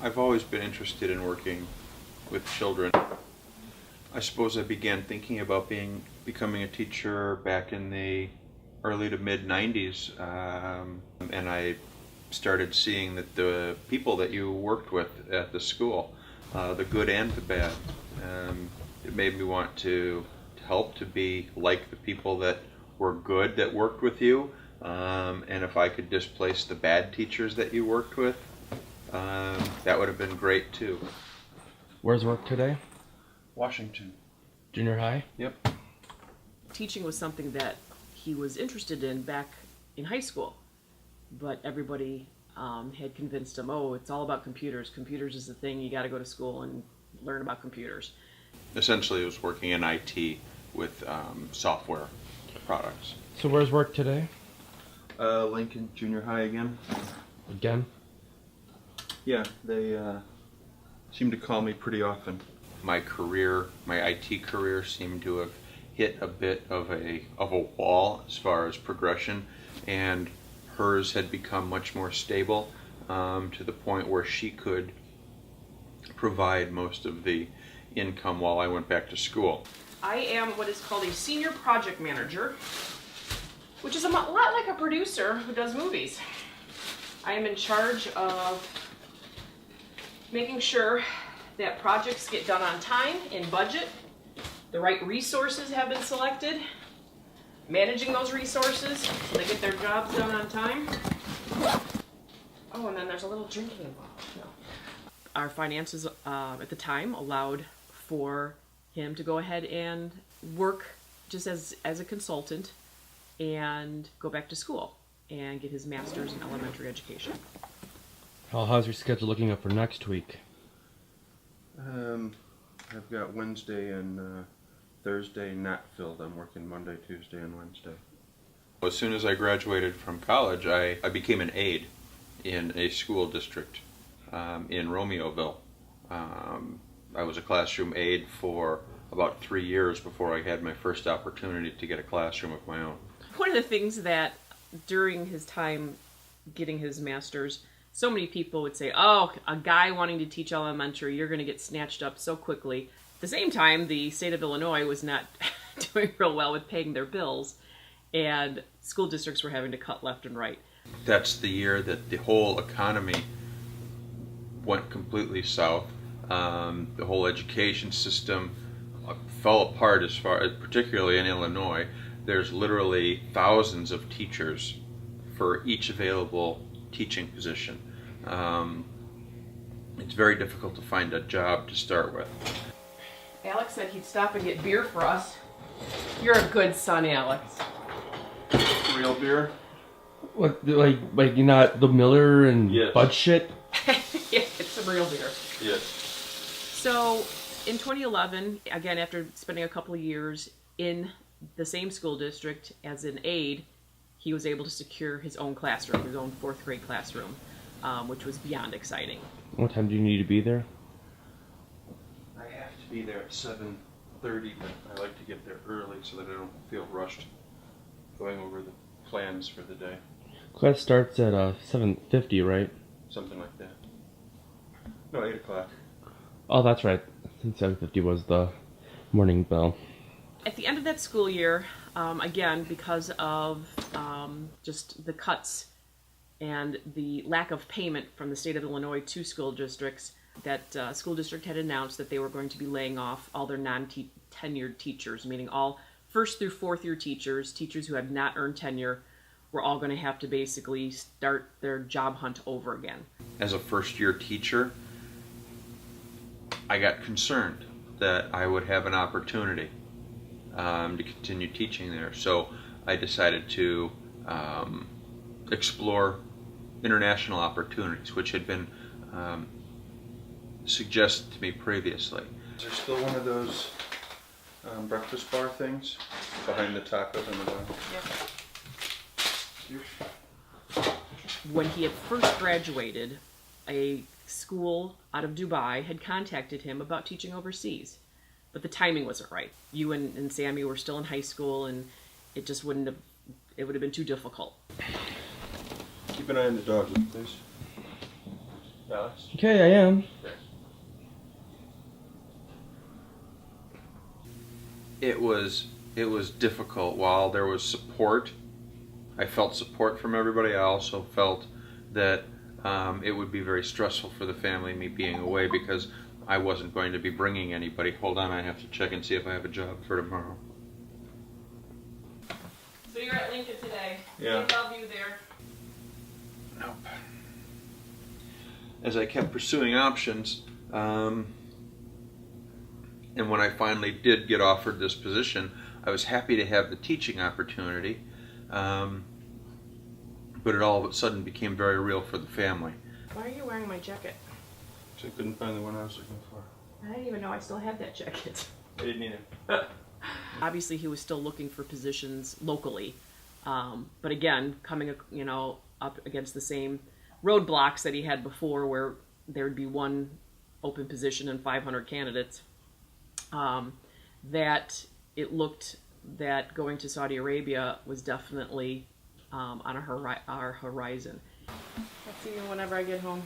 I've always been interested in working with children. I suppose I began thinking about becoming a teacher back in the early to mid 90s, and I started seeing that the people that you worked with at the school, the good and the bad, it made me want to help to be like the people that were good that worked with you, and if I could displace the bad teachers that you worked with, that would have been great too. Where's work today? Washington. Junior high? Yep. Teaching was something that he was interested in back in high school, but everybody had convinced him, oh, it's all about computers. Computers is the thing. You got to go to school and learn about computers. Essentially, I was working in IT with software products. So where's work today? Lincoln Junior High again. Again? Yeah, they seem to call me pretty often. My career, my IT career, seemed to have hit a bit of a wall as far as progression, and hers had become much more stable to the point where she could provide most of the income while I went back to school. I am what is called a senior project manager, which is a lot like a producer who does movies. I am in charge of making sure that projects get done on time, in budget, the right resources have been selected, managing those resources so they get their jobs done on time. Oh, and then there's a little drinking involved. No. Our finances at the time allowed for him to go ahead and work just as a consultant and go back to school and get his master's in elementary education. How's your schedule looking up for next week? I've got Wednesday and Thursday not filled. I'm working Monday, Tuesday, and Wednesday. As soon as I graduated from college, I became an aide in a school district in Romeoville. I was a classroom aide for about 3 years before I had my first opportunity to get a classroom of my own. One of the things that during his time getting his master's, so many people would say, oh, a guy wanting to teach elementary, you're going to get snatched up so quickly. At the same time, the state of Illinois was not doing real well with paying their bills, and school districts were having to cut left and right. That's the year that the whole economy went completely south. The whole education system fell apart, as far as, particularly in Illinois. There's literally thousands of teachers for each available teaching position. It's very difficult to find a job to start with. Alex said he'd stop and get beer for us. You're a good son, Alex. Real beer? What, like you're not the Miller and Yes. Bud shit? Yeah, it's a real beer. Yes. So in 2011, again, after spending a couple of years in the same school district as an aide, he was able to secure his own classroom, his own fourth grade classroom, which was beyond exciting. What time do you need to be there? I have to be there at 7:30, but I like to get there early so that I don't feel rushed going over the plans for the day. Class starts at 7:50, right? Something like that. No, 8 o'clock. Oh, that's right. I think 7:50 was the morning bell. At the end of that school year, again, because of just the cuts and the lack of payment from the state of Illinois to school districts, that school district had announced that they were going to be laying off all their non-tenured teachers, meaning all first through fourth year teachers who had not earned tenure, were all going to have to basically start their job hunt over again. As a first year teacher, I got concerned that I would have an opportunity to continue teaching there. So I decided to explore international opportunities, which had been suggested to me previously. Is there still one of those breakfast bar things behind the tacos and the bun? Yeah. When he had first graduated, a school out of Dubai had contacted him about teaching overseas, but the timing wasn't right. You and Sammy were still in high school, and it just would have been too difficult. Keep an eye on the dog, please. Alex? Okay, I am. It was difficult. While there was support, I felt support from everybody. I also felt that it would be very stressful for the family, me being away, because I wasn't going to be bringing anybody. Hold on, I have to check and see if I have a job for tomorrow. So you're at Lincoln today. Yeah. They love you there. Nope. As I kept pursuing options, and when I finally did get offered this position, I was happy to have the teaching opportunity, but it all of a sudden became very real for the family. Why are you wearing my jacket? So I couldn't find the one I was looking for. I didn't even know I still had that jacket. I didn't either. Obviously, he was still looking for positions locally, but again, coming up against the same roadblocks that he had before, where there would be one open position and 500 candidates. That it looked that going to Saudi Arabia was definitely on our horizon. I'll see you whenever I get home.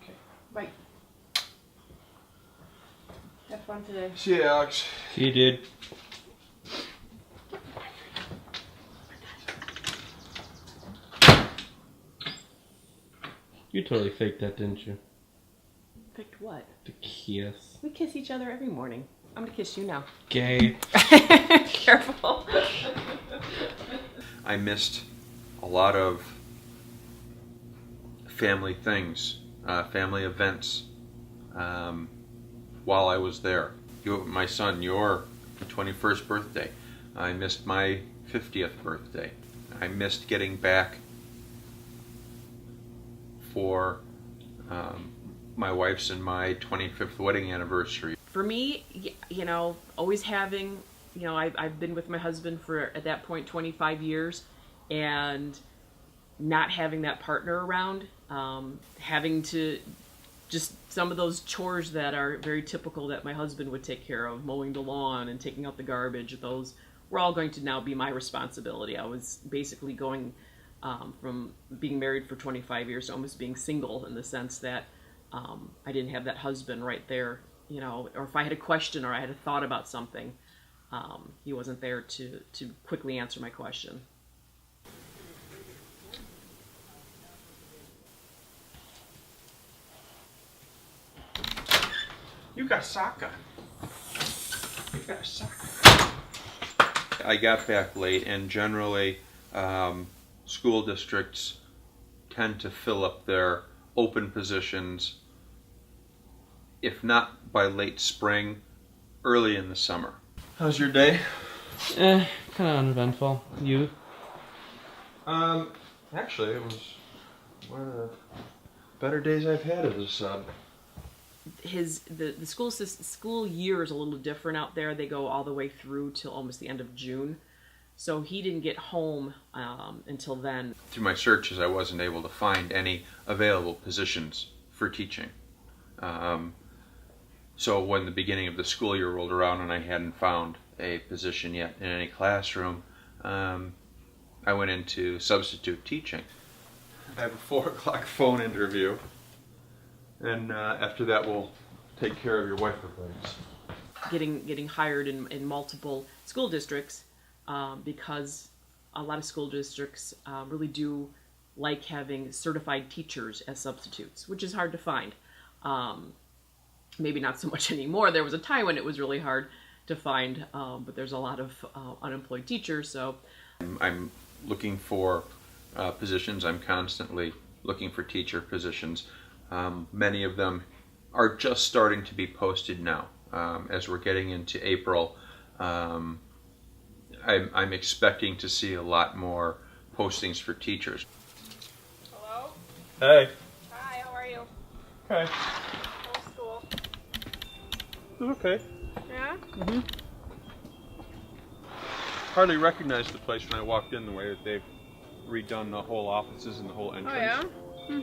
Okay. Bye. Have fun today. See you, Alex. See you, dude. You totally faked that, didn't you? Picked what? The kiss. We kiss each other every morning. I'm gonna kiss you now. Gay. Careful. I missed a lot of family things, family events, while I was there. My son, your 21st birthday. I missed my 50th birthday. I missed getting back for my wife's and my 25th wedding anniversary. For me, always having, I've been with my husband for, at that point, 25 years, and not having that partner around, having to, just some of those chores that are very typical that my husband would take care of, mowing the lawn and taking out the garbage, those were all going to now be my responsibility. I was basically going from being married for 25 years to almost being single, in the sense that I didn't have that husband right there, or if I had a question or I had a thought about something, he wasn't there to quickly answer my question. You got a sock on. You got a sock on. I got back late, and generally school districts tend to fill up their open positions, if not by late spring, early in the summer. How's your day? Kind of uneventful. You? Actually, it was one of the better days I've had as a sub. The school year is a little different out there. They go all the way through till almost the end of June, so he didn't get home until then. Through my searches, I wasn't able to find any available positions for teaching. So when the beginning of the school year rolled around and I hadn't found a position yet in any classroom, I went into substitute teaching. I have a 4 o'clock phone interview, and after that we'll take care of your wife reports. Getting hired in multiple school districts, because a lot of school districts really do like having certified teachers as substitutes, which is hard to find. Maybe not so much anymore. There was a time when it was really hard to find, but there's a lot of unemployed teachers. So I'm looking for positions. I'm constantly looking for teacher positions. Many of them are just starting to be posted now. As we're getting into April, I'm expecting to see a lot more postings for teachers. Hello? Hey. Hi, how are you? Okay. How's school? Okay. Yeah? Mm-hmm. Hardly recognized the place when I walked in, the way that they've redone the whole offices and the whole entrance. Oh, yeah?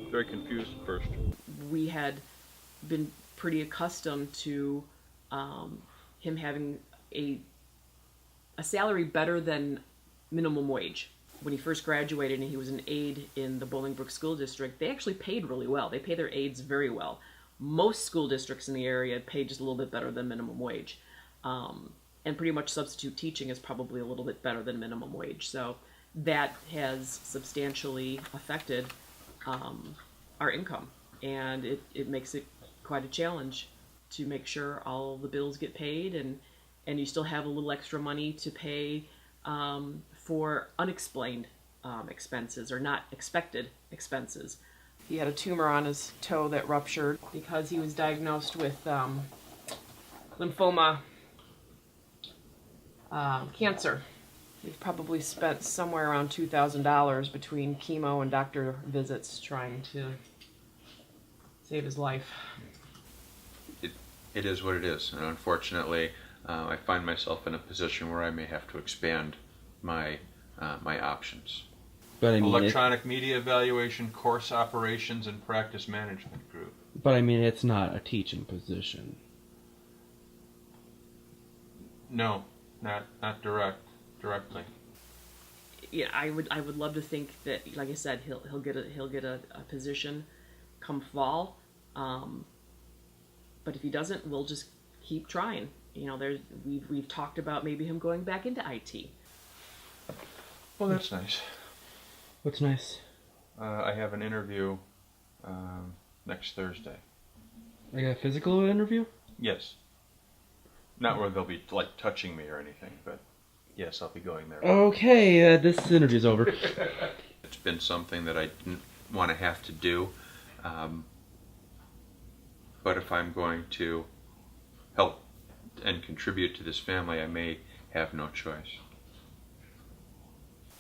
Very confused at first. we had been pretty accustomed to him having a salary better than minimum wage. when he first graduated and he was an aide in the Bolingbrook School District, they actually paid really well. They pay their aides very well. Most school districts in the area pay just a little bit better than minimum wage. And pretty much substitute teaching is probably a little bit better than minimum wage. So that has substantially affected our income. And it makes it quite a challenge to make sure all the bills get paid and you still have a little extra money to pay for unexplained expenses or not expected expenses. He had a tumor on his toe that ruptured because he was diagnosed with lymphoma cancer. We've probably spent somewhere around $2,000 between chemo and doctor visits trying to save his life. It is what it is, and unfortunately, I find myself in a position where I may have to expand my options. But I mean, Electronic media evaluation, course operations, and practice management group. but I mean, it's not a teaching position. No, not directly. Yeah, I would love to think that, like I said, he'll get a position come fall. But if he doesn't, we'll just keep trying. You know, we've talked about maybe him going back into IT. Well, that's nice. What's nice? I have an interview next Thursday. Like a physical interview? Yes. Not where they'll be like touching me or anything, but yes, I'll be going there. Okay, this interview's over. It's been something that I didn't want to have to do, but if I'm going to help and contribute to this family, I may have no choice.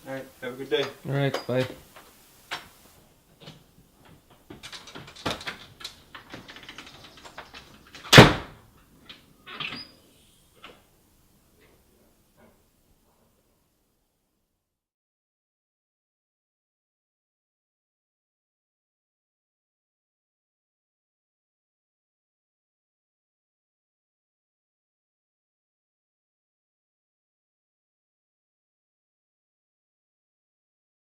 All right, have a good day. All right, bye.